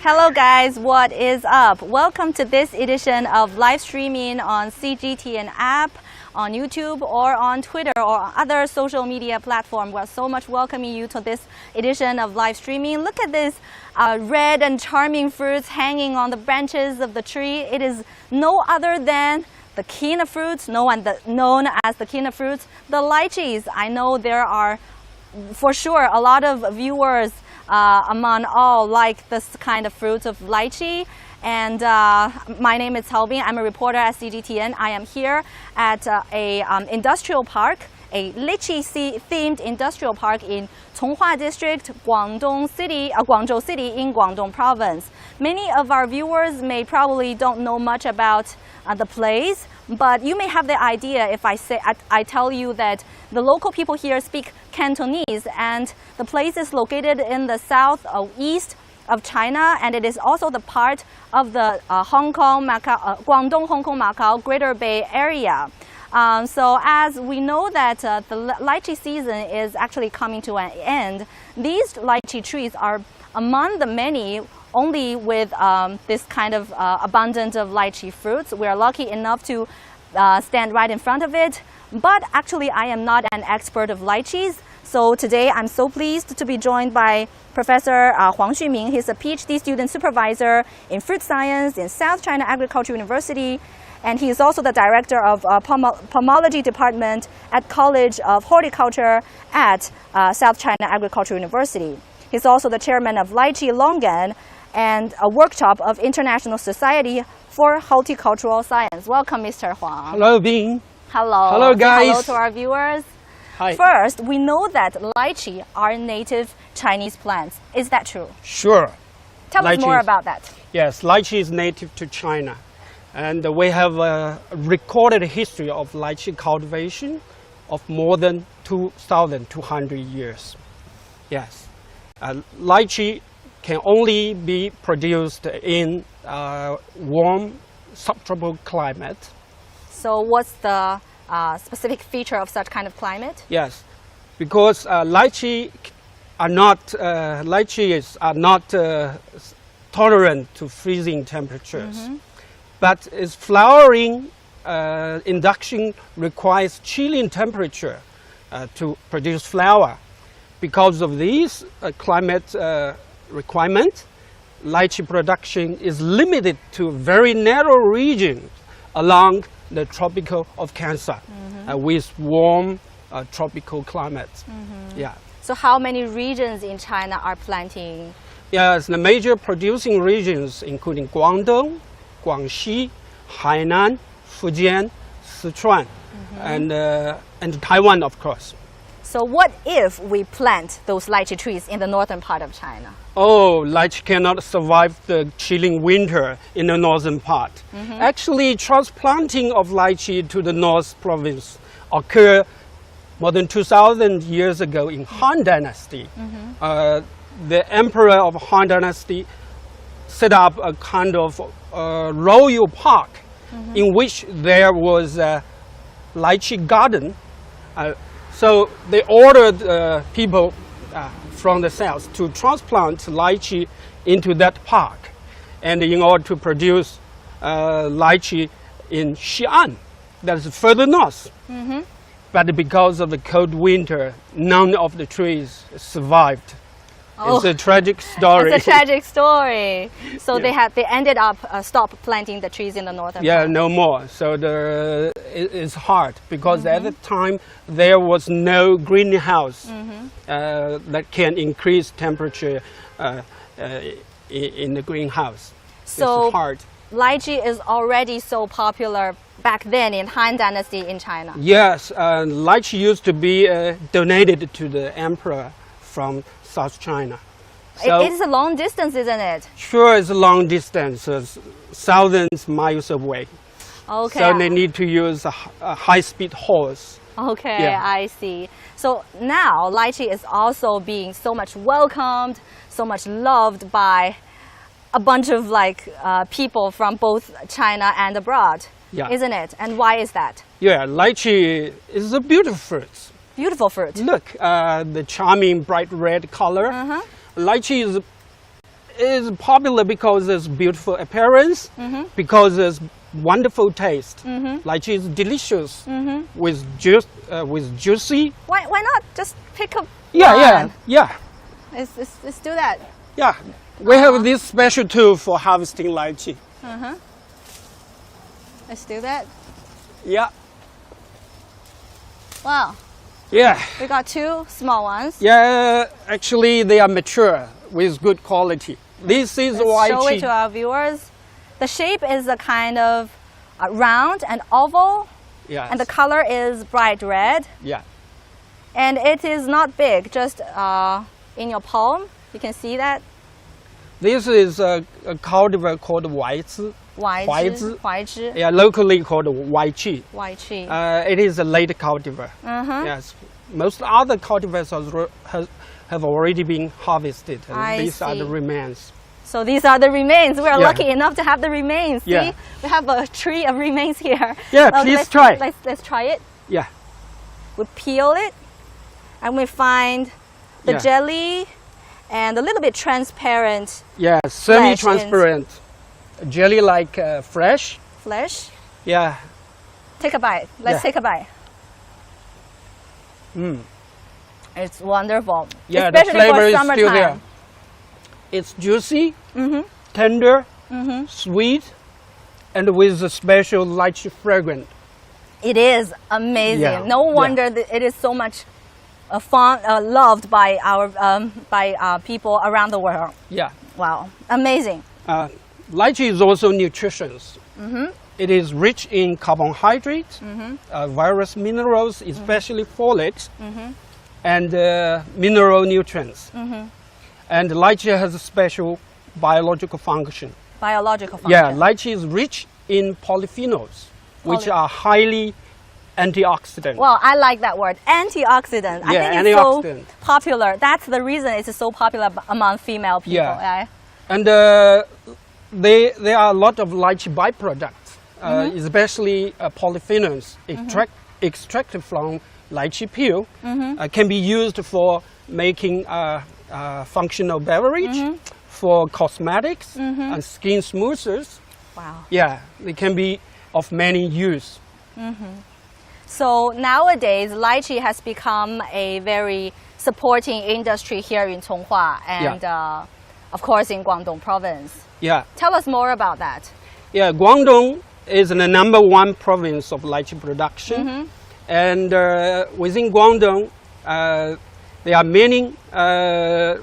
Hello guys, what is up? Welcome to this edition of live streaming on CGTN app, on YouTube or on Twitter or other social media platform. We're so much welcoming you to this edition of live streaming. Look at this red and charming fruits hanging on the branches of the tree. It is no other than the king of fruits, known as the king of fruits, the lychees. I know there are for sure a lot of viewers among all like this kind of fruits of lychee. And my name is Cao Bin. I'm a reporter at CGTN. I am here at an industrial park, a lychee themed industrial park in Conghua district, Guangzhou city in Guangdong province. Many of our viewers may probably don't know much about the place, but you may have the idea if I tell you that the local people here speak Cantonese, and the place is located in the southeast of China, and it is also the part of the Guangdong, Hong Kong, Macau Greater Bay Area. So as we know that the lychee season is actually coming to an end, these lychee trees are among the many only with this kind of abundance of lychee fruits. We are lucky enough to stand right in front of it, but actually I am not an expert of lychees. So today I'm so pleased to be joined by Professor Huang Xuming. He's a PhD student supervisor in fruit science in South China Agricultural University, and he is also the director of pomology department at College of Horticulture at South China Agricultural University. He's also the chairman of Lychee Longan and a workshop of International Society for Horticultural Science. Welcome, Mr. Huang. Hello, Bing. Hello. Hello, guys. Hello to our viewers. Hi. First, we know that lychee are native Chinese plants. Is that true? Sure. Tell us more about that. Yes, lychee is native to China. And we have a recorded history of lychee cultivation of more than 2,200 years. Yes. Lychee can only be produced in warm subtropical climate. So what's the specific feature of such kind of climate? Yes, because lychees are not tolerant to freezing temperatures. But its flowering induction requires chilling temperature to produce flower. Because of these climate requirements, lychee production is limited to very narrow regions along the tropical of Cancer with warm tropical climates. Yeah. So how many regions in China are planting? Yes, the major producing regions including Guangdong, Guangxi, Hainan, Fujian, Sichuan, and Taiwan, of course. So what if we plant those lychee trees in the northern part of China? Oh, lychee cannot survive the chilling winter in the northern part. Actually, transplanting of lychee to the North province occurred more than 2,000 years ago in Han Dynasty. The emperor of Han Dynasty set up a kind of royal park in which there was a lychee garden. So they ordered people from the south to transplant lychee into that park, and in order to produce lychee in Xi'an, that is further north. But because of the cold winter, none of the trees survived. Oh, it's a tragic story. It's a tragic story. So they ended up stop planting the trees in the northern part. No more. So it's hard because at the time there was no greenhouse that can increase temperature in the greenhouse. So it's hard. Lychee is already so popular back then in Han Dynasty in China. Yes, lychee used to be donated to the emperor from South China. So, it is a long distance, isn't it? Sure, it's a long distance, thousands of miles away. Okay. So they need to use a high-speed horse. Okay, yeah. I see. So now lychee is also being so much welcomed, so much loved by a bunch of people from both China and abroad, isn't it? And why is that? Yeah, lychee is a beautiful fruit. Beautiful fruit. Look, the charming bright red color. Lychee is popular because it's beautiful appearance, because it's wonderful taste. Lychee is delicious with juicy. Why not just pick up Yeah. Let's do that. Yeah. We have this special tool for harvesting lychee. Let's do that. Yeah. Wow. Yeah. We got 2 small ones. Yeah. Actually, they are mature with good quality. This is Let's show it lychee. to our viewers. The shape is a kind of round and oval, Yes. and the color is bright red. Yeah. And it is not big, just in your palm. You can see that. This is a cultivar called Huaizi. Huaizi. Yeah, locally called Lychee. Lychee. It is a late cultivar. Yes. Most other cultivars have already been harvested. And I these are the see. remains. So these are the remains. We are Yeah. lucky enough to have the remains. See? Yeah. We have a tree of remains here. Yeah, Okay, please let's, try. Let's try it. Yeah. We peel it, and we find the Yeah. jelly and a little bit transparent Yeah, semi-transparent. Jelly-like fresh. flesh. Yeah. Take a bite. Let's Yeah. take a bite. It's wonderful. Yeah, the Especially flavor for is summertime. still there. It's juicy, tender, sweet, and with a special lychee fragrance. It is amazing. Yeah, No wonder that it is so much loved by our people around the world. Yeah. Wow, amazing. Lychee is also nutritious. It is rich in carbohydrates, various minerals, especially folate, and mineral nutrients. And lychee has a special biological function. Biological function. Yeah, lychee is rich in polyphenols, which are highly antioxidant. Well, I like that word, antioxidant. I Yeah, think it's so antioxidant. popular. That's the reason it's so popular among female people. Yeah. And there are a lot of lychee byproducts, especially polyphenols extracted from lychee peel, can be used for making functional beverage, for cosmetics and skin smoothers. Wow. Yeah, they can be of many use. So nowadays, lychee has become a very supporting industry here in Conghua and, of course, in Guangdong province. Yeah. Tell us more about that. Yeah, Guangdong is the #1 province of lychee production. And within Guangdong, there are many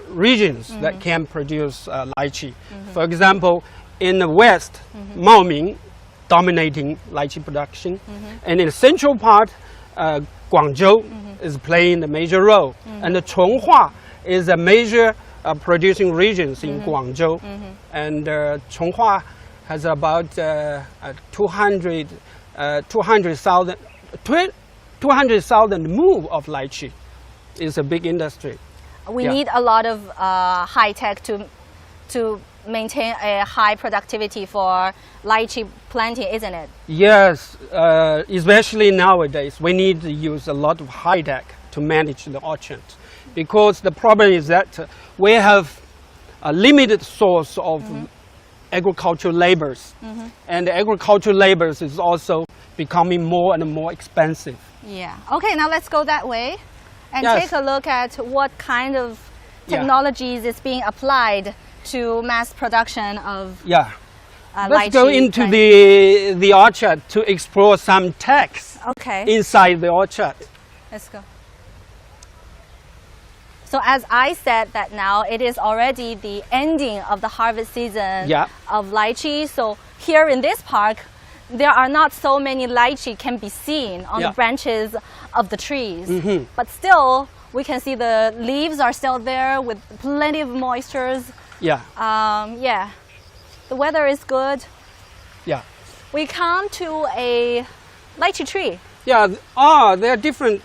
regions that can produce lychee. For example, in the west, Maoming dominating lychee production. And in the central part, Guangzhou is playing a major role. And the Conghua is a major producing regions in Guangzhou. And Conghua has about 200,000 move of lychee. It's a big industry. We need a lot of high tech to maintain a high productivity for lychee planting, isn't it? Yes, especially nowadays, we need to use a lot of high tech to manage the orchard, because the problem is that we have a limited source of agricultural labors, and agricultural labors is also becoming more and more expensive. Yeah. Okay, now let's go that way and Yes. take a look at what kind of technologies is being applied to mass production of Let's go into the orchard to explore some techs inside the orchard. Let's go. So as I said that now it is already the ending of the harvest season of lychee. So here in this park, there are not so many lychee can be seen on the branches of the trees. But still, we can see the leaves are still there with plenty of moistures. The weather is good. We come to a lychee tree. They are different.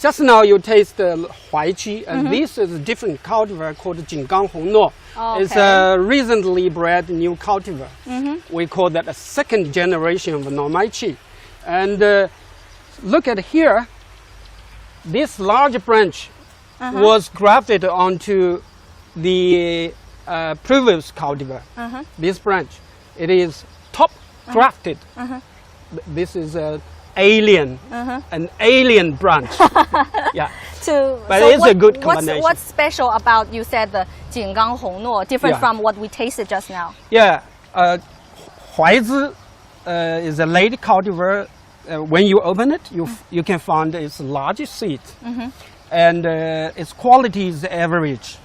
Just now you taste the Huaiqi, and this is a different cultivar called Jinggang Hongnuo. It's a recently bred new cultivar. We call that a second generation of Normaiqi. And look at here, this large branch was grafted onto the previous cultivar. This branch, it is top grafted. This is an alien branch. Yeah. But so it's a good combination. What's special about, you said, the Jinggang Hongnuo, different from what we tasted just now? Yeah, Huaizi is a late cultivar. When you open it, you can find its largest seed, and its quality is average.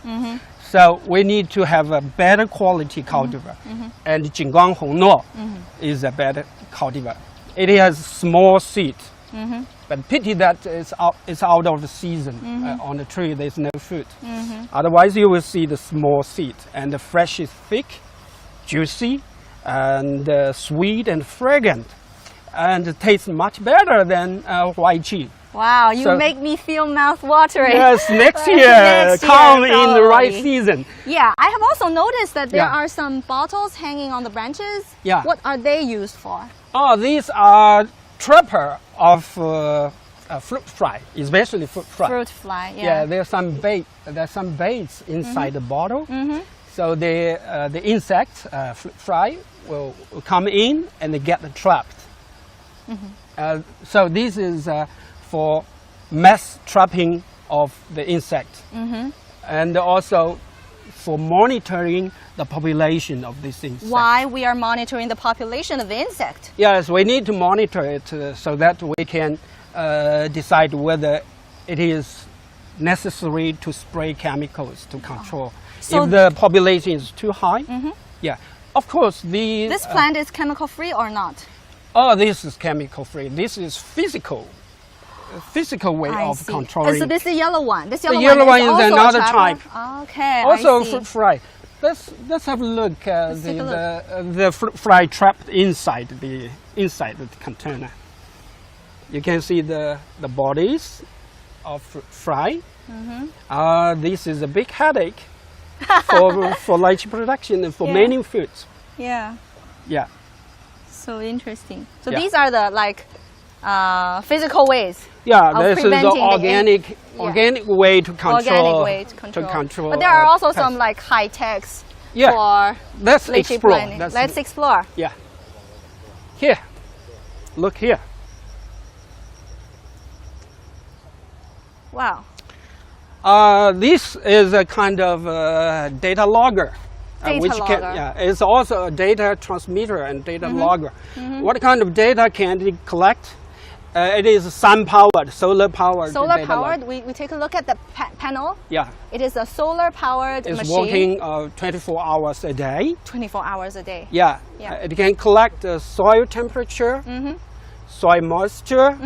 So we need to have a better quality cultivar, and Jinggang Hongnuo is a better cultivar. It has small seed, but pity that it's out of the season. On the tree, there's no fruit. Otherwise, you will see the small seed, and the flesh is thick, juicy, and sweet and fragrant, and it tastes much better than lychee. Wow, you make me feel mouth-watering. Yes, next year, come in the right season. Yeah, I have also noticed that there are some bottles hanging on the branches. Yeah. What are they used for? Oh, these are trapper of fruit fly, especially fruit fly. Fruit fly, yeah. Yeah, there's some baits inside the bottle. So the insect, fruit fly, will come in and they get trapped. So this is for mass trapping of the insect, and also for monitoring the population of this insect. Why we are monitoring the population of the insect? Yes, we need to monitor it so that we can decide whether it is necessary to spray chemicals to control. So if the population is too high, yeah, of course this plant is chemical free or not? Oh, this is chemical free. This is physical way of controlling. So this is the yellow one. This the yellow one is another type. Okay. Also fruit fly. Let's have a look. The fruit fly trapped inside the container. You can see the bodies of fruit fly. This is a big headache for lychee production and for many foods. Yeah. Yeah. So interesting. So these are the physical ways. Yeah, this is the organic way to control. But there are also some high techs for lychee planting. Let's explore. Yeah. Here, look here. Wow. This is a kind of data logger. It's also a data transmitter and data logger. What kind of data can it collect? It is sun-powered, solar-powered. Solar-powered. We take a look at the panel. Yeah. It is a solar-powered machine. It's working 24 hours a day. 24 hours a day. Yeah. It can collect soil temperature, soil moisture,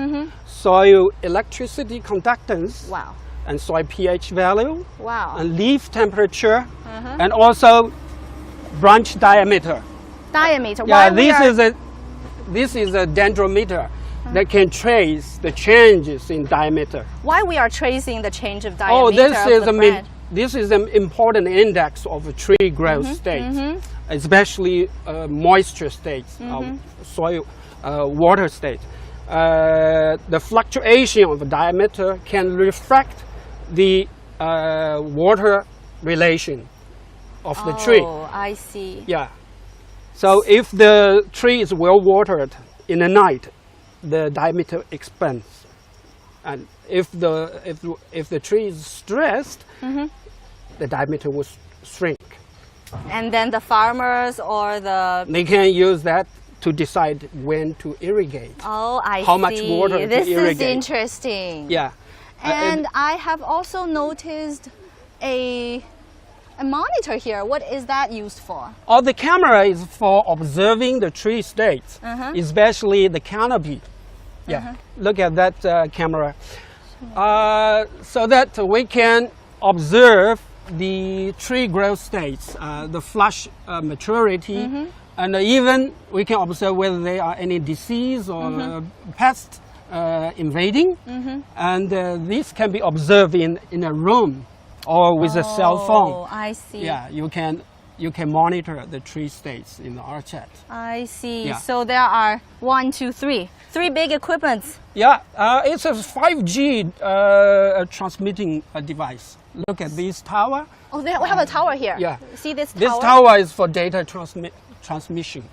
soil electricity conductance. Wow. And soil pH value. Wow. And leaf temperature, and also branch diameter. Diameter. Yeah, this is a dendrometer that can trace the changes in diameter. Why we are tracing the change of diameter this is an important index of a tree growth state, especially moisture states, soil, water state. The fluctuation of the diameter can reflect the water relation of the tree. Oh, I see. Yeah. So if the tree is well watered in the night, the diameter expands, and if the tree is stressed, the diameter will shrink. And then the farmers or they can use that to decide when to irrigate. Oh, I see. How much water to irrigate. This is interesting. Yeah. And I have also noticed a monitor here. What is that used for? Oh, the camera is for observing the tree states, especially the canopy. Yeah, look at that camera. So that we can observe the tree growth states, the flush maturity, and even we can observe whether there are any disease or pest invading. And this can be observed in a room or with a cell phone. Oh, I see. Yeah, you can monitor the tree states in the orchard. I see. Yeah. So there are 3 big equipments. Yeah, it's a 5G transmitting device. Look at this tower. Oh, there, we have a tower here. Yeah. See this tower? This tower is for data transmission.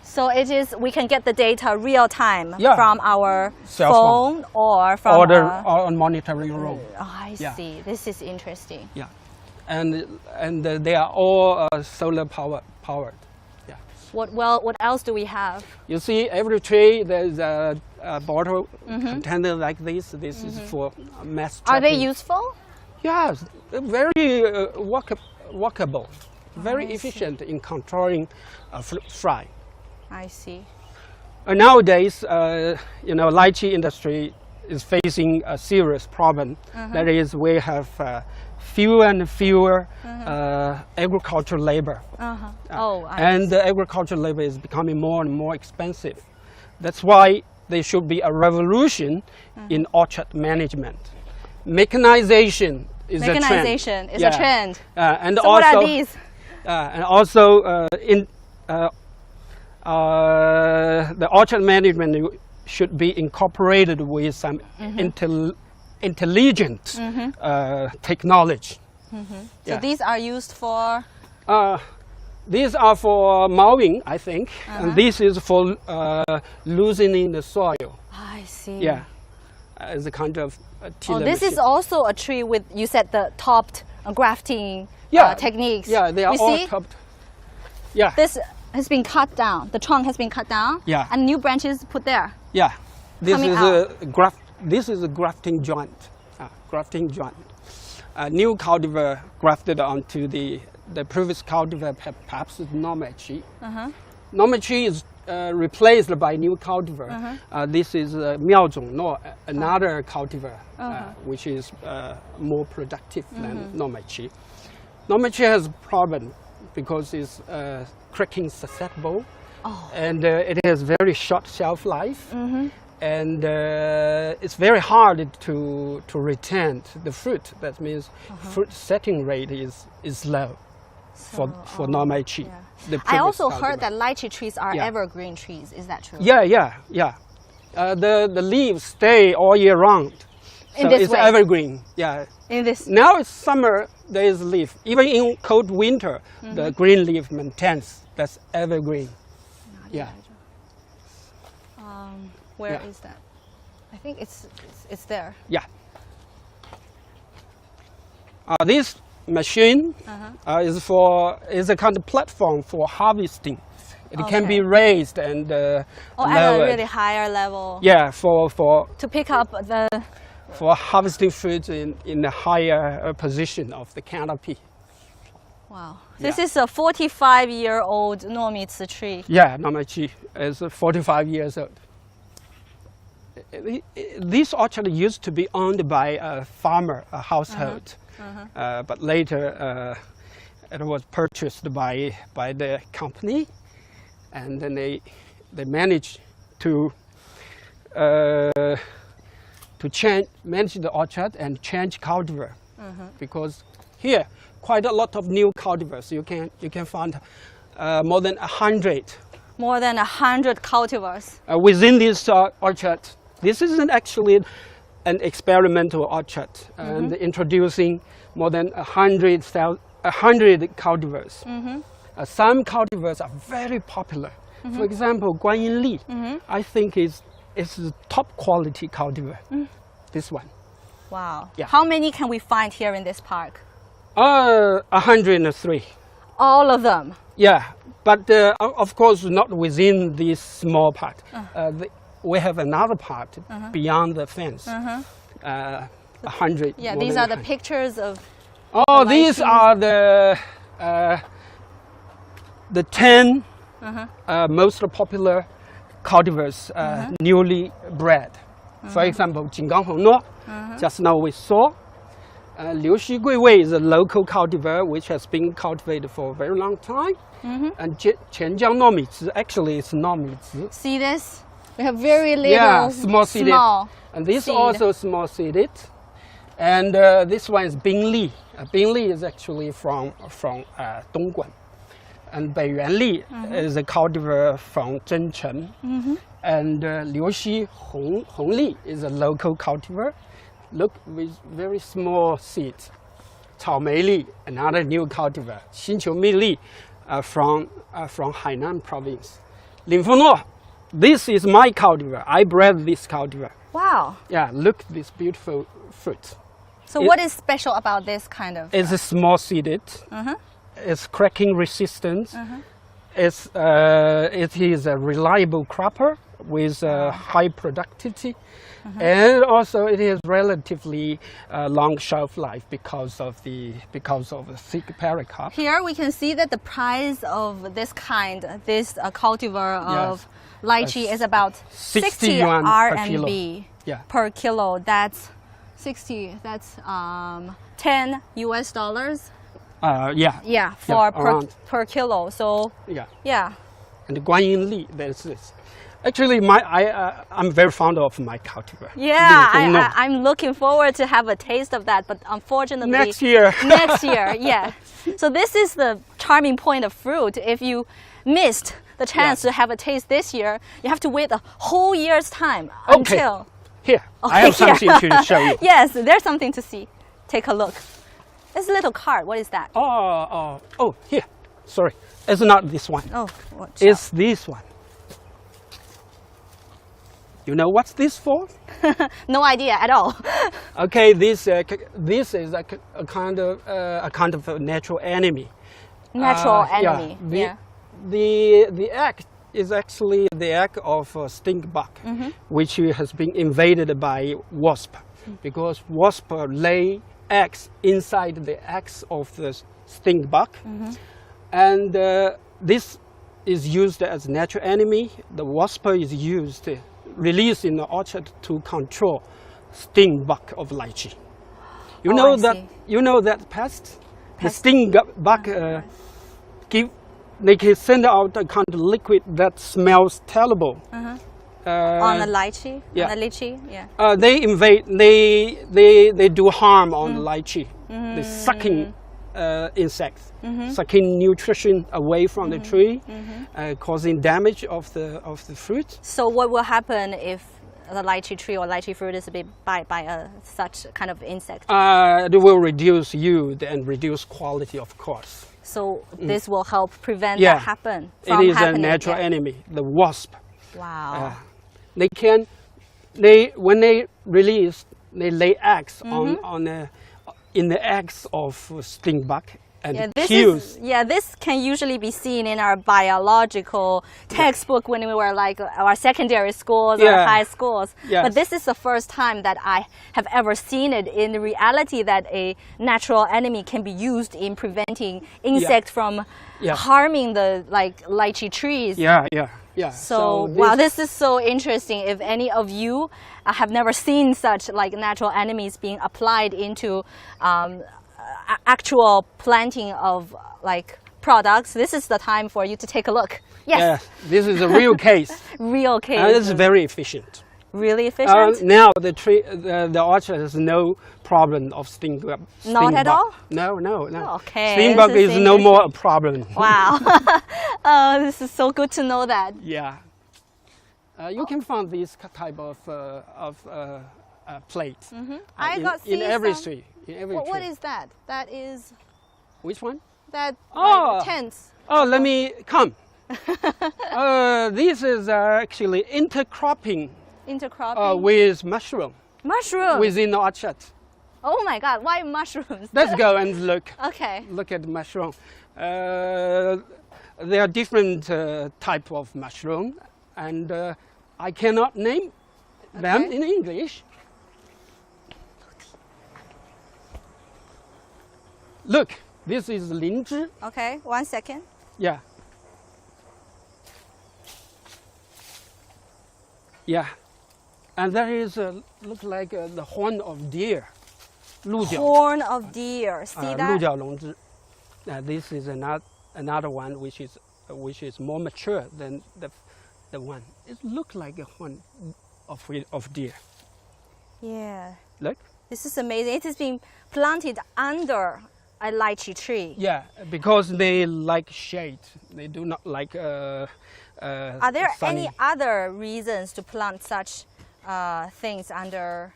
So it is, we can get the data real time Yeah. from our Cell phone. or from Or on monitoring room. Oh, I Yeah. see. This is interesting. Yeah. And they are all solar powered. Yeah. What else do we have? You see, every tree there's a bottle container like this. This is for mass Are they trapping. useful? Yes, very workable, very efficient in controlling fly. I see. Nowadays, lychee industry is facing a serious problem. That is, we have fewer and fewer agricultural labor. And the agricultural labor is becoming more and more expensive. That's why there should be a revolution in orchard management. Mechanization is a trend. Mechanization is a trend. And so also, what are these? And also, the orchard management should be incorporated with some intelligent technology. So these are used for? These are for mowing, I think, and this is for loosening the soil. I see. Yeah, as a kind of tiller this machine. is also a tree with, you said, the topped grafting techniques. Yeah, they are you all see? topped. Yeah. This has been cut down. The trunk has been cut down. Yeah. And new branches put there. Yeah. This Coming is out. This is a grafting joint. Grafting joint. A new cultivar grafted onto the previous cultivar, perhaps Lychee. Lychee is replaced by new cultivar. This is Miaozhong, another cultivar, which is more productive than Lychee. Lychee has a problem because it's cracking susceptible, and it has very short shelf life, and it's very hard to retain the fruit. That means fruit setting rate is low for Lychee. I also heard that lychee trees are evergreen trees. Is that true? Yeah. The leaves stay all year round. So it's evergreen. Yeah. In this. Now it's summer. There is leaf. Even in cold winter, the green leaf maintains. That's evergreen. Yeah. Where is that? I think it's there. Yeah. This machine is a kind of platform for harvesting. It can be raised and at lowered. a really higher level. Yeah, for to pick up the. For harvesting fruit in a higher position of the canopy. Wow. This is a 45-year-old Nuomitsu tree. Yeah, Lychee is 45 years old. This orchard used to be owned by a farmer, a household, but later it was purchased by the company, and then they managed to manage the orchard and change cultivar, because here quite a lot of new cultivars. You can find more than 100. More than 100 cultivars. Within this orchard. This isn't actually an experimental orchard, and introducing more than 100 cultivars. Some cultivars are very popular. For example, Guangdong, I think is the top quality cultivar. This one. Wow. Yeah. How many can we find here in this park? 103. All of them? Yeah, but of course not within this small part. We have another part beyond the fence. 100. Yeah, these are the pictures of. Oh, these are the 10 most popular cultivars newly bred. For example, Jingang just now we saw. Lychee Guiwei is a local cultivar which has been cultivated for a very long time. And Quanjiang Nuomitsu, actually it's Nuomitsu. See this? We have very little small seeded. And this also small seeded. And this one is Bingli. Bingli is actually from Dongguan. And Beiyuanli is a cultivar from Zhencheng. And Lychee Hongli is a local cultivar. look with very small seeds. 草莓栗, another new cultivar. 星球蜜栗, from Hainan province. 林芙诺, this is my cultivar. I bred this cultivar. Wow. Yeah, look this beautiful fruit. So what is special about this kind of? It's small seeded. It's cracking resistant. It is a reliable cropper with high productivity. And also it is relatively long shelf life because of the thick pericarp. Here we can see that the price of this kind, this cultivar of lychee is about 60 yuan per kilo. RMB Yeah. per kilo. That's 60. That's $10 US. Yeah. Yeah, for around. per kilo. So Yeah. yeah. And the Guanyin Li, that's this. Actually, I'm very fond of my cultivar. Yeah, I'm looking forward to have a taste of that, but unfortunately Next year. Next year, yeah. So this is the charming point of fruit. If you missed the chance to have a taste this year, you have to wait a whole year's time until. Here, Okay, I have something to show you. Yes, there's something to see. Take a look. This little card, what is that? Oh, here. Sorry, it's not this one. Oh, watch It's this one. You know what's this for? out. No idea at all. Okay, this is a kind of a natural enemy. Natural enemy. Yeah. The egg is actually the egg of a stink bug, which has been invaded by wasp, because wasp lay eggs inside the eggs of the stink bug, and this is used as a natural enemy. The wasp is used, released in the orchard to control sting bug of lychee. You know that pest? The sting bug they can send out a kind of liquid that smells terrible. On the lychee? Yeah. On the lychee? Yeah. They invade, they do harm on the lychee. The sucking insects, sucking nutrition away from the tree, causing damage of the fruit. So what will happen if the lychee tree or lychee fruit is bit by such kind of insect? It will reduce yield and reduce quality, of course. So this will help prevent that happen from It is happening. a natural enemy, the wasp. Wow. When they release, they lay eggs in the eggs of sting bug and kills. This can usually be seen in our biological textbook when we were like our secondary schools or high schools. Yes. But this is the first time that I have ever seen it in reality, that a natural enemy can be used in preventing insects from harming the lychee trees. Yeah. So wow, this is so interesting. If any of you have never seen such natural enemies being applied into actual planting of products, this is the time for you to take a look. Yes, this is a real case. Real case. And it's very efficient. Really efficient. Now the orchard has no problem of sting bug. Not at all? No. Okay. Sting bug is no more a problem. Wow. This is so good to know that. Yeah. You can find this type of plates. I got in every tree. What is that? That is. Which one? That tents. Oh, let me come. This is actually intercropping. Intercropping. With mushroom. Mushrooms. Within the orchard. Oh my God! Why mushrooms? Let's go and look. Okay. Look at the mushroom. There are different type of mushroom, and I cannot name them in English. Look, this is Lychee. Okay, 1 second. Yeah. Yeah. And that is look like the horn of deer. 鹿角. Horn of deer. See that? 鹿角龙枝. This is another one which is more mature than the one. It looks like a horn of deer. Yeah. Look. This is amazing. It has been planted under a lychee tree. Yeah, because they like shade. They do not like Are there sunny. any other reasons to plant such things under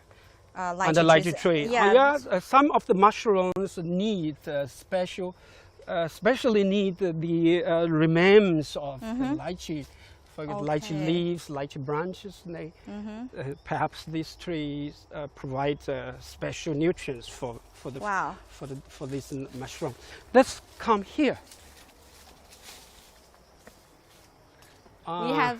lychee the lychee trees. tree. Yeah. Some of the mushrooms need especially need the remains of the lychee. For lychee leaves, lychee branches. They, perhaps these trees provide special nutrients for this mushroom. Let's come here. We have,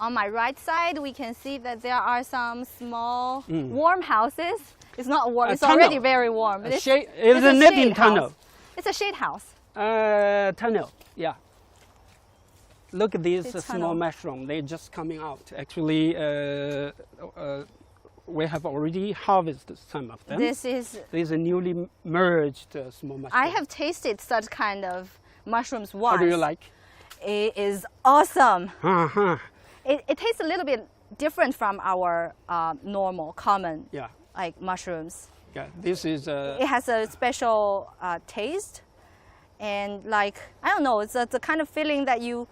on my right side, we can see that there are some small warm houses. It's not warm, it's already very warm. It's a netting tunnel. It's a shade house. Tunnel, yeah. Look at these small mushrooms. They're just coming out. Actually, we have already harvested some of them. These are newly merged small mushrooms. I have tasted such kind of mushrooms once. How do you like? It is awesome. It tastes a little bit different from our normal, common like mushrooms. Yeah, this is. It has a special taste, and like I don't know, it's the kind of feeling that you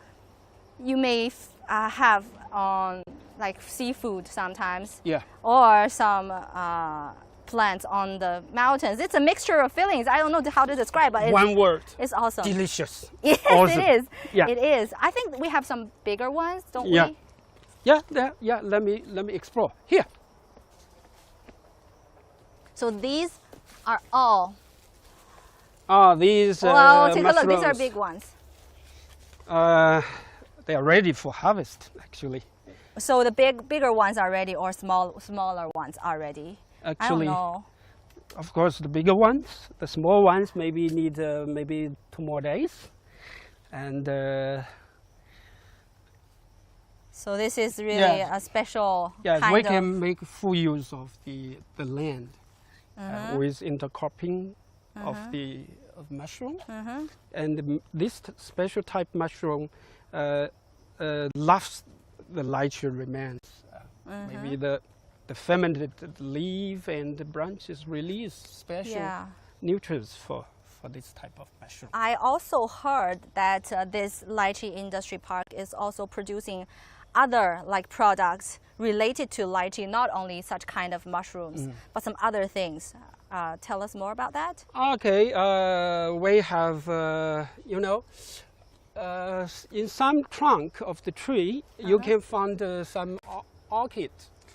may have on like seafood sometimes. Yeah. Or some plants on the mountains. It's a mixture of feelings. I don't know how to describe, but one word. It's awesome. Delicious. Yes, awesome. it is. Yeah. It is. I think we have some bigger ones, don't we? Yeah. Let me explore here. So these are all. These. Well, take a look. These are big ones. They are ready for harvest, actually. So the bigger ones are ready, or smaller ones are ready? Actually, I don't know. Of course, the bigger ones. The small ones maybe need maybe 2 more days, and. So this is really a special kind we can make full use of the land with intercropping of mushroom, and this special type mushroom loves the lychee remains. Maybe the fermented leaf and the branches release special nutrients for this type of mushroom. I also heard that this lychee industry park is also producing other like products related to lychee, not only such kind of mushrooms, but some other things. Tell us more about that. Okay, we have, in some trunk of the tree, you can find some orchid.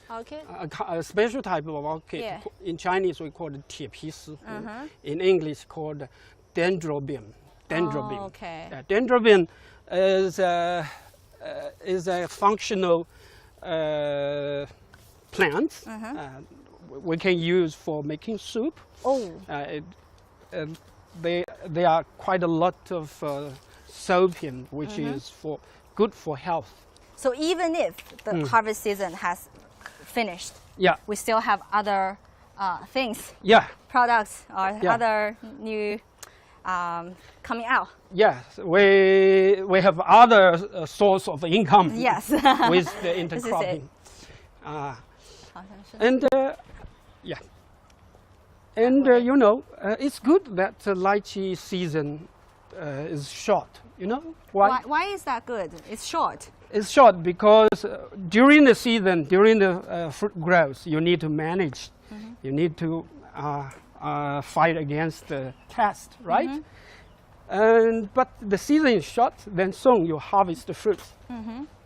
Okay. A special type of orchid. Yeah. In Chinese, we call it 铁皮石斛. In English, called dendrobium. Dendrobium. Oh, okay. Dendrobium is a functional plant. We can use for making soup. Oh. There are quite a lot of sodium, which is good for health. So even if the harvest season has finished, we still have other things, products or other new coming out. Yes, we have other source of income. Yes. With the intercropping. It's good that the lychee season is short. You know why? Why is that good? It's short. It's short because during the season, during the fruit growth, you need to manage. You need to fight against the pest, right? But the season is short, then soon you harvest the fruit.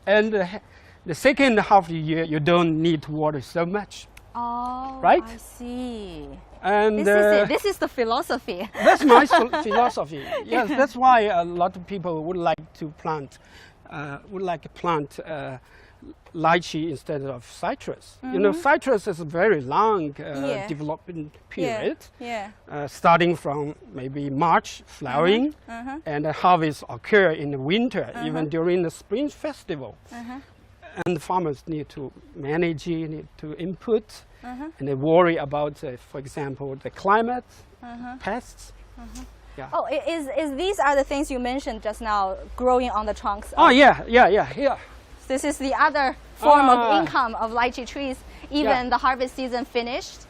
And the second half of the year, you don't need to water so much. Oh, right? I see. And this is the philosophy. That's my philosophy. Yes, that's why a lot of people would like to plant lychee instead of citrus. You know, citrus is a very long development period, starting from maybe March flowering, and the harvest occur in the winter, even during the spring festival. And the farmers need to manage it, need to input, and they worry about, for example, the climate, pests. Yeah. Oh, these are the things you mentioned just now, growing on the trunks? Oh, yeah. This is the other form of income of lychee trees, even the harvest season finished?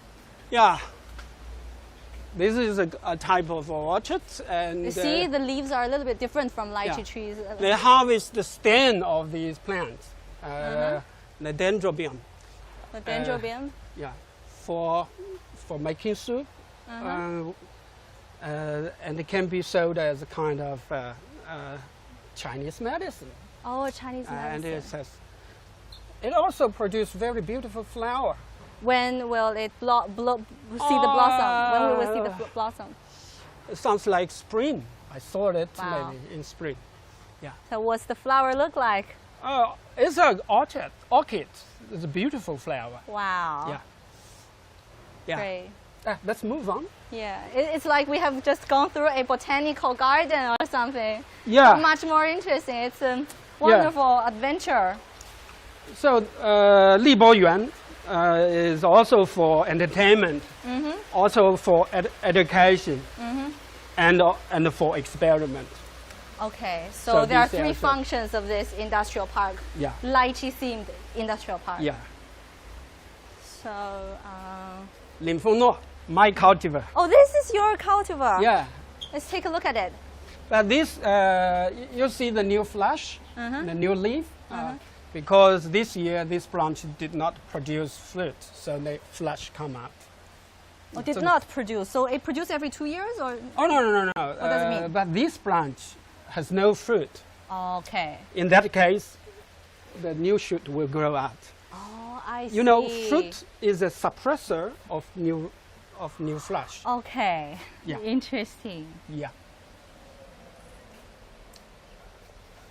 Yeah. This is a type of orchard. And you see, the leaves are a little bit different from lychee trees. They harvest the stem of these plants, the dendrobium. The dendrobium? Yeah. for making soup, and it can be sold as a kind of Chinese medicine. Oh, Chinese medicine. And it also produces very beautiful flower. When will it see the blossom? When we will see the blossom? It sounds like spring. I saw it Wow. maybe in spring. Yeah. So what's the flower look like? It's an orchid. Orchid. It's a beautiful flower. Wow. Yeah. Yeah. Great. Let's move on. Yeah, it's like we have just gone through a botanical garden or something. Yeah. But much more interesting. It's a wonderful adventure. So Li Bo Yuan is also for entertainment, also for education, and for experiment. Okay, so So there are these three are the- functions of this industrial park. Yeah. Lychee themed industrial park. Yeah. So, Lin Feng Nuo, my cultivar. oh, this is your cultivar. Yeah. Let's take a look at it. But this, you see the new flesh, the new leaf, because this year this branch did not produce fruit, so the flesh come out. Oh, did not produce. So it produced every 2 years, or? Oh no! What does it mean? But this branch has no fruit. Okay. In that case, the new shoot will grow out. Oh, I see. You know, fruit is a suppressor of new flesh. Okay. Yeah. Interesting. Yeah.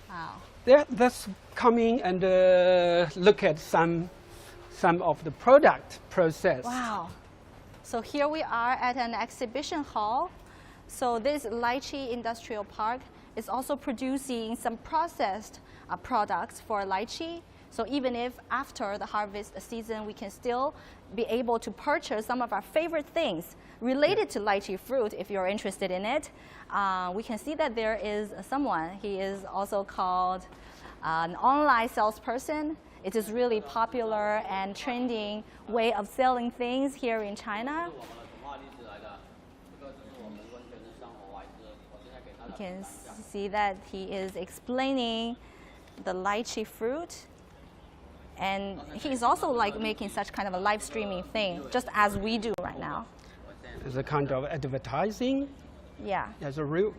Wow. Let's come in and look at some of the product process. Wow. So here we are at an exhibition hall. So this Lychee Industrial Park is also producing some processed products for lychee. So even if after the harvest season, we can still be able to purchase some of our favorite things related to lychee fruit if you're interested in it. We can see that there is someone, he is also called an online salesperson. It is really popular and trending way of selling things here in China. You can see that he is explaining the lychee fruit, and he's also like making such kind of a live streaming thing, just as we do right now. It's a kind of advertising. Yeah. It's a real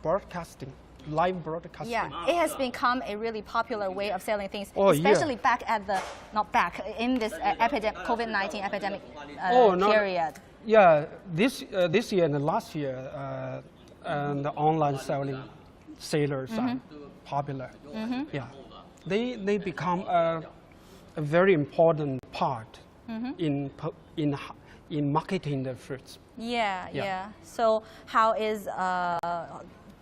broadcasting, live broadcasting. Yeah, it has become a really popular way of selling things, Oh, yeah. especially back at the, not back, in this COVID-19 epidemic No. period. Yeah, this year and last year, the online selling sellers are popular. Yeah, they become a very important part in marketing the fruits. Yeah. So how is the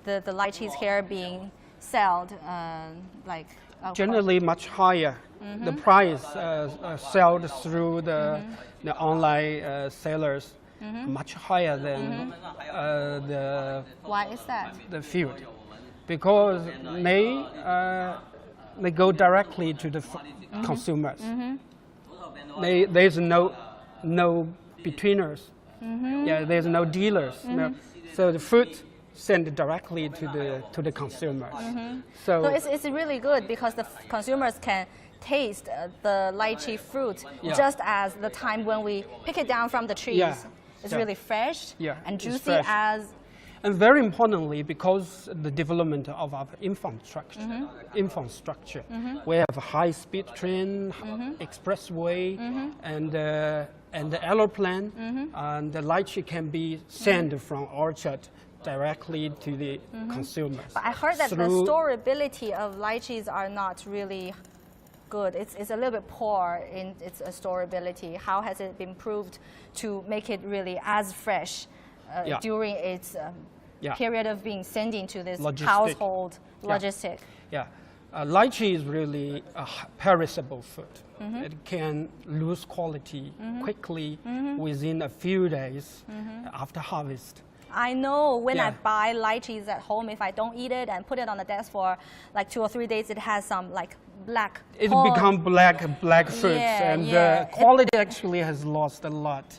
lychees here being sold? Generally much higher. The price sold through the online sellers much higher than Why is that? the field, because they go directly to the consumers. There's no betweeners. Yeah, there's no dealers. No. So the fruit sent directly to the consumers. So it's really good because the consumers can taste the lychee fruit just as the time when we pick it down from the trees. Yeah. It's really fresh and it's juicy fresh. And very importantly, because the development of our infrastructure, we have a high-speed train, expressway, and the aeroplane, and the lychee can be sent from orchard directly to the consumers. But I heard that the storability of lychees are not really good. It's a little bit poor in its storability. How has it been proved to make it really as fresh during its period of being sent into this household logistic? Yeah, lychee is really a perishable fruit. It can lose quality quickly within a few days after harvest. I know when I buy lychees at home, if I don't eat it and put it on the desk for like 2 or 3 days, it has some like black. It become black fruits, and the quality actually has lost a lot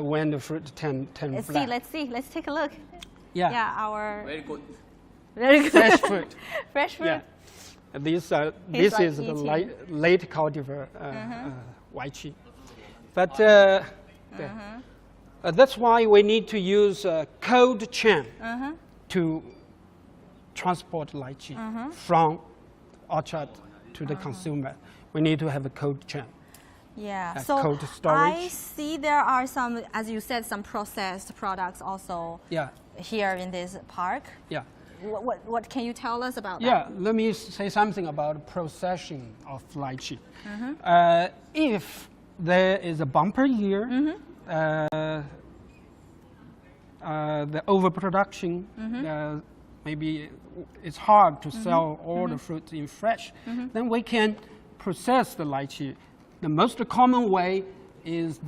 when the fruit turn black. Let's take a look. Yeah, Very good. Very good. fresh fruit. Fresh fruit. Yeah, this He's is like the late cultivar lychee. But that's why we need to use a cold chain to transport lychee from orchard to the consumer. We need to have a cold chain. Yeah, Like so cold storage. I see there are some, as you said, some processed products also here in this park. Yeah. What can you tell us about that? Yeah, let me say something about processing of lychee. If there is a bumper year, the overproduction, maybe it's hard to sell all the fruit in fresh, then we can process the lychee. The most common way is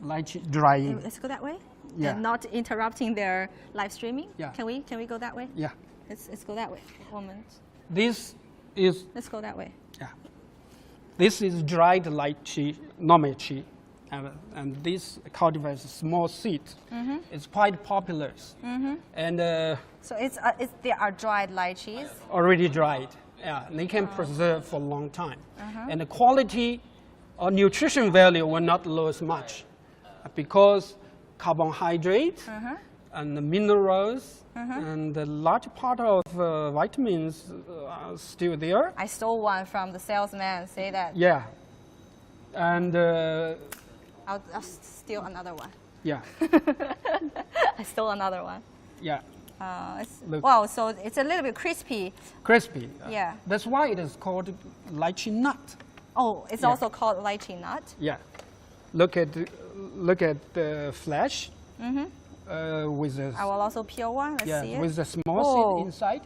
lychee drying. Let's go that way. Yeah. And not interrupting their live streaming. Yeah. Can we go that way? Yeah. Let's go that way. Moment. This is Let's go that way. this is dried lychee, normal lychee, and this cultivates small seed. It's quite popular, and So they are dried lychees. already dried. Yeah, they can preserve for a long time, and the quality or nutrition value will not lose much, because carbohydrate and the minerals and the large part of vitamins are still there. I stole one from the salesman. Say that. Yeah, and I'll steal another one. yeah, I stole another one. yeah, Look. Wow, so it's a little bit crispy. crispy. Yeah. That's why it is called lychee nut. Oh, it's also called lychee nut. Yeah, look at the flesh with the I will also peel one. Let's see it. with the small seed inside.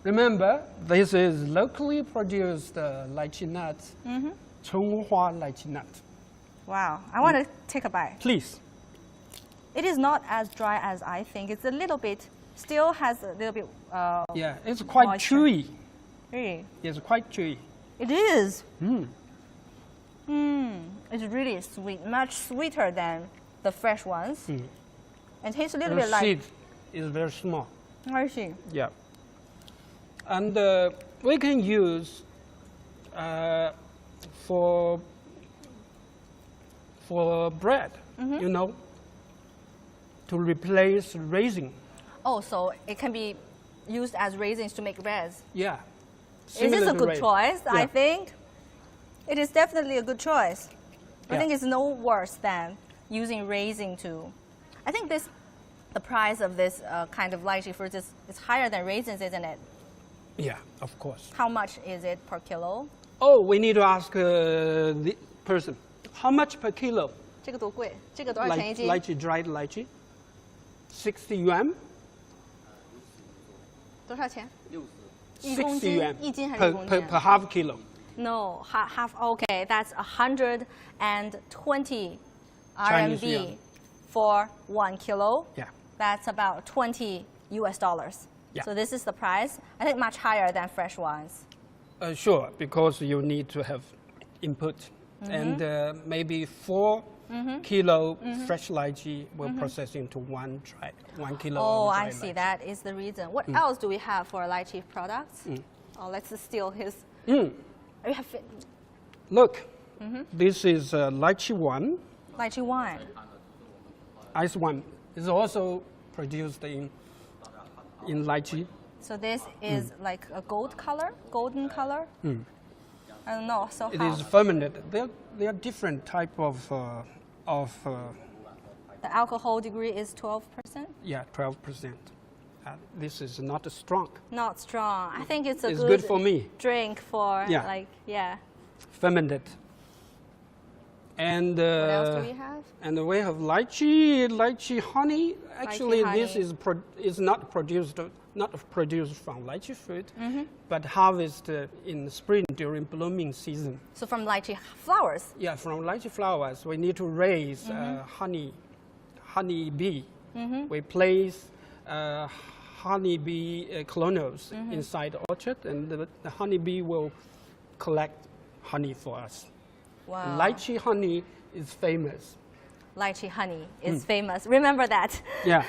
Remember, this is locally produced lychee nut, Conghua lychee nut. Wow, I want to take a bite. Please. It is not as dry as I think. It's a little bit, still has a little bit. Yeah, it's quite moisture. chewy. Really? It's quite chewy. It is. It's really sweet, much sweeter than the fresh ones. And tastes a little The bit like. seed is very small. I see. Yeah. And we can use for bread, you know, to replace raisin. Oh, so it can be used as raisins to make breads. Yeah. Is this a good choice? Yeah. I think it is definitely a good choice. I Yeah. think it's no worse than using raisin to. I think the price of this kind of lychee fruit is higher than raisins, isn't it? Yeah, of course. How much is it per kilo? Oh, we need to ask the person. How much per kilo? 这个多贵？这个多少钱一斤？ Lychee, dried lychee? 60 yuan? 多少钱？ 60 yuan 一斤还是一公斤？ per half kilo. No, half. Okay, that's 120 Chinese RMB yuan. for 1 kilo. Yeah. That's about $20 US. Yeah. So this is the price. I think much higher than fresh ones. Sure, because you need to have input. And maybe 4 kilo fresh lychee will process into 1 kilo. Oh, of I dry see. lychee. That is the reason. What else do we have for lychee products? Oh, let's steal his. We have Look, this is lychee one. lychee wine. Ice one is also produced in lychee. So this is like a golden color. I don't know. So It how? is fermented. There are different type of The alcohol degree is 12%. 12%. This is not strong. Not strong. I think it's It's good for me. drink for Yeah. Fermented. And What else do we have? And we have lychee honey. Actually, honey. this is not produced from lychee fruit, but harvested in spring during blooming season. So from lychee flowers. Yeah, from lychee flowers, we need to raise honey bee. We place honey bee colonials inside the orchard, and the honey bee will collect honey for us. Wow. Lychee honey is famous. Lychee honey is famous. Remember that. Yeah,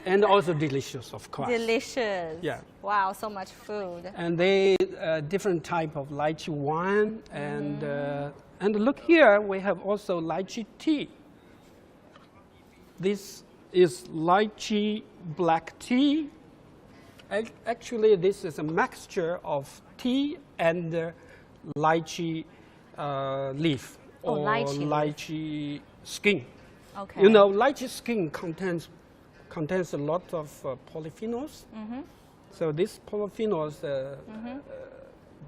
and also delicious, of course. Delicious. Yeah. Wow, so much food. And they different type of lychee wine and And look here, we have also lychee tea. This is lychee black tea. Actually, this is a mixture of tea and lychee leaf or lychee skin. Okay. You know, lychee skin contains a lot of polyphenols. So these polyphenols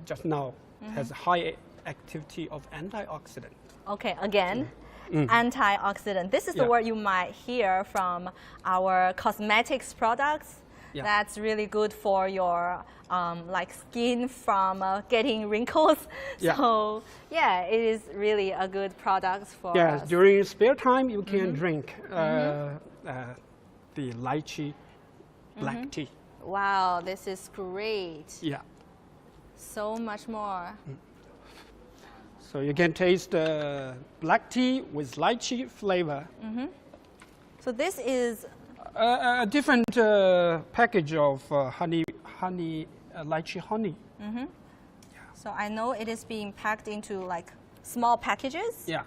just now has a high activity of antioxidant. Okay, again, antioxidant. This is the word you might hear from our cosmetics products. Yeah. That's really good for your like skin from getting wrinkles. Yeah. So yeah, it is really a good product for us. During spare time you can drink the lychee black tea. Wow, this is great. Yeah. So much more. So you can taste black tea with lychee flavor. So this is A different package of lychee honey. so I know it is being packed into like small packages. Yeah.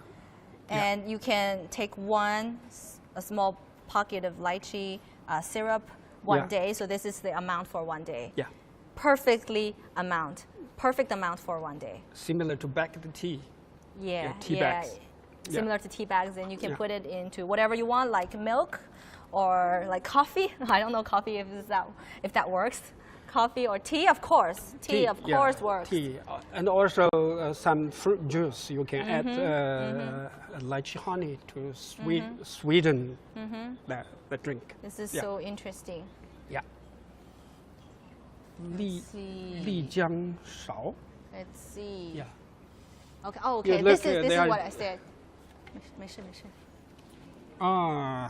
And you can take a small pocket of lychee syrup one day. So this is the amount for one day. Yeah. Perfect amount for one day. Similar to bagged tea. Yeah, tea bags. Similar to tea bags, and you can put it into whatever you want, like milk or like coffee. I don't know coffee if that works. Coffee or tea, of course. Tea of course works. Tea, and also some fruit juice. You can add lychee honey to sweeten the drink. This is so interesting. Yeah. 丽江勺. Let's see. Yeah. Okay. Oh, okay. Yeah, look, this is what I said. 没事.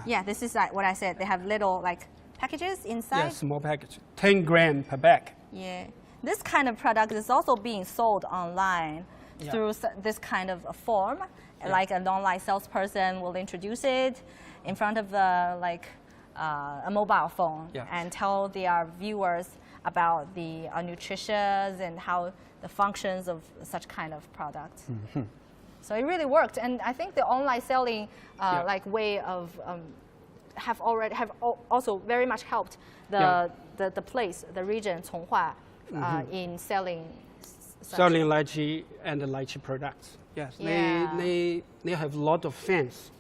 Yeah, this is like what I said. They have little like packages inside. Yeah, small package, 10 gram per bag. Yeah, this kind of product is also being sold online through this kind of a form. Like an online salesperson will introduce it in front of the a mobile phone and tell their viewers about the nutrition and how the functions of such kind of product. So it really worked, and I think the online selling like way of have also very much helped the place, the region Conghua in selling lychee and the lychee products. Yes, they have a lot of fans.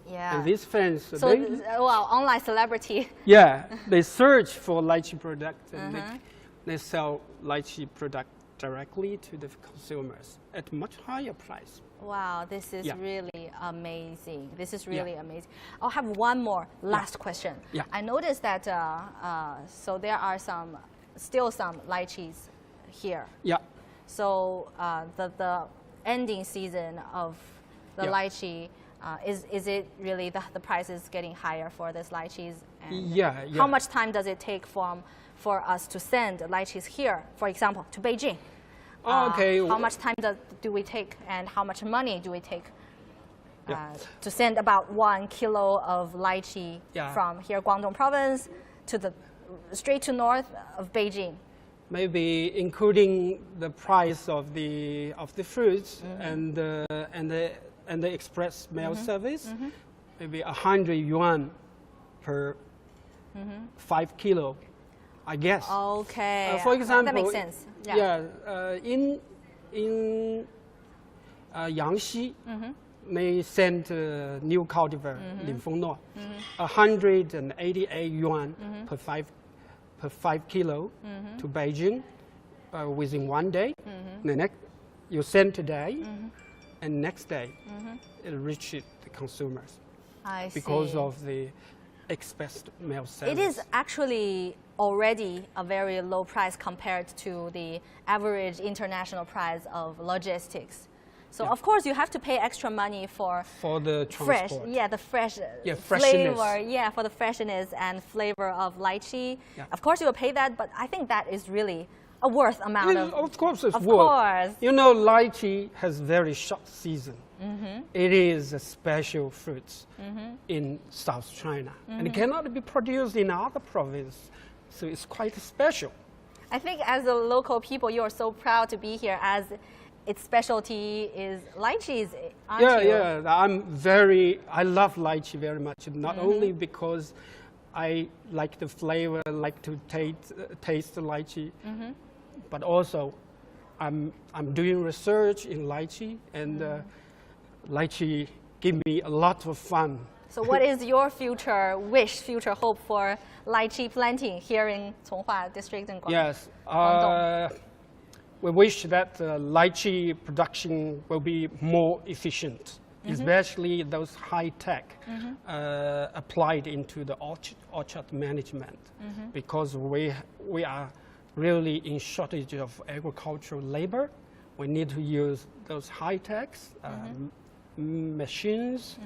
Yeah. And these fans, so online celebrity. Yeah, they search for lychee products and they sell lychee product directly to the consumers at much higher price. Wow, this is really amazing. This is really amazing. I'll have one more last question. Yeah. I noticed that so there are still some lychees here. Yeah. So the ending season of the lychee, is it really the price is getting higher for this lychees? And how much time does it take for us to send lychees here, for example, to Beijing? Okay. How much time do we take, and how much money do we take to send about 1 kilo of lychee from here, Guangdong province, to straight to north of Beijing? Maybe including the price of the fruits and the express mail service, maybe 100 yuan per 5 kilo, I guess. Okay. For example, that makes sense. In Yangxi, they sent new cultivar, Linfeng 188 yuan per 5 kilo to Beijing within 1 day. You send today, and next day it reaches the consumers. I see. Because of the express mail service. It is actually already a very low price compared to the average international price of logistics. So of course you have to pay extra money for the transport. The fresh freshness. flavor, for the freshness and flavor of lychee. Of course you will pay that, but I think that is really a worth amount of course it's of worth. Course. You know, lychee has very short season. It is a special fruit in South China, and it cannot be produced in other provinces, so it's quite special. I think as a local people, you are so proud to be here as its specialty is lychees, aren't Yeah, you? yeah. I love lychee very much. Not only because I like the flavor, like to taste the lychee, but also I'm doing research in lychee, and lychee give me a lot of fun. So what is your future hope for lychee planting here in Conghua district in Guangdong? Yes, we wish that lychee production will be more efficient, especially those high-tech applied into the orchard management, because we are really in shortage of agricultural labor. We need to use those high-techs, machines,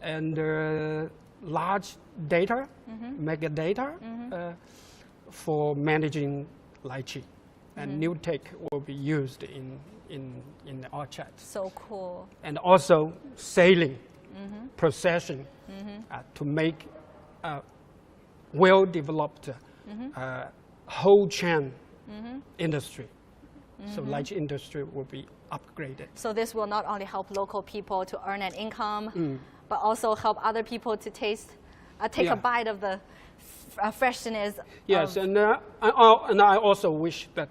and large data, mega data, for managing lychee. And new tech will be used in the orchard. So cool. And also selling, processing, to make a well-developed whole chain industry. So lychee industry will be upgraded. So this will not only help local people to earn an income, but also help other people to take a bite of the freshness. Yes, and I also wish that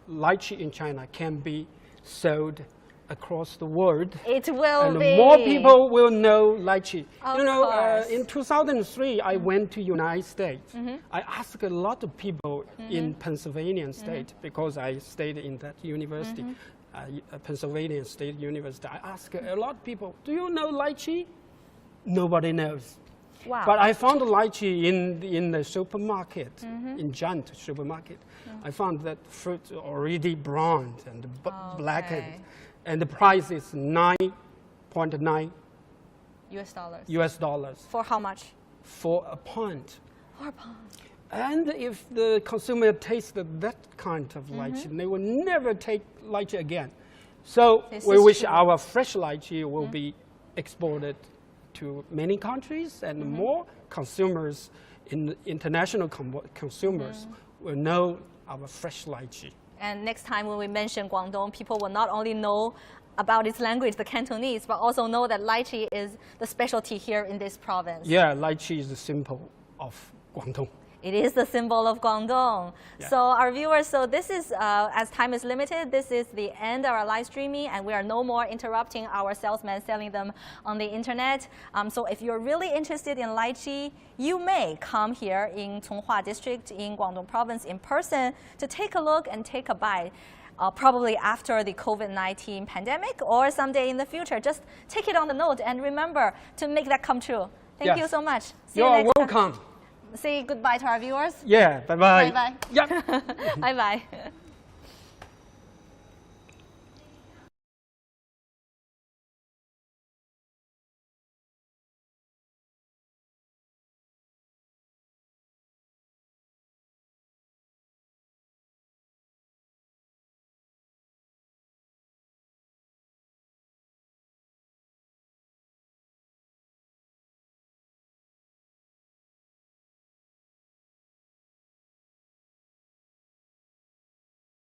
lychee in China can be sold across the world. It will and be. More people will know lychee. Of you know, course. in 2003, I went to United States. I asked a lot of people in Pennsylvania State, because I stayed in that university, Pennsylvania State University. I asked a lot of people, do you know lychee? Nobody knows. Wow. But I found lychee in the supermarket, in giant supermarket. I found that fruit already browned and blackened, and the price is $9.9 US dollars. For how much? For a pound. For a pound. And if the consumer tasted that kind of lychee, they will never take lychee again. So we wish our fresh lychee will be exported to many countries, and more consumers, international consumers, will know our fresh lychee. And next time when we mention Guangdong, people will not only know about its language, the Cantonese, but also know that lychee is the specialty here in this province. Yeah, lychee is the symbol of Guangdong. It is the symbol of Guangdong. Yeah. So our viewers, so this is, as time is limited, this is the end of our live streaming, and we are no more interrupting our salesmen selling them on the internet. So if you're really interested in lychee, you may come here in Conghua district in Guangdong province in person to take a look and take a bite. Probably after the COVID-19 pandemic or someday in the future. Just take it on the note and remember to make that come true. Thank you so much. See you You're next welcome. time. Say goodbye to our viewers. Yeah, bye-bye. Bye-bye. Yep. Bye-bye.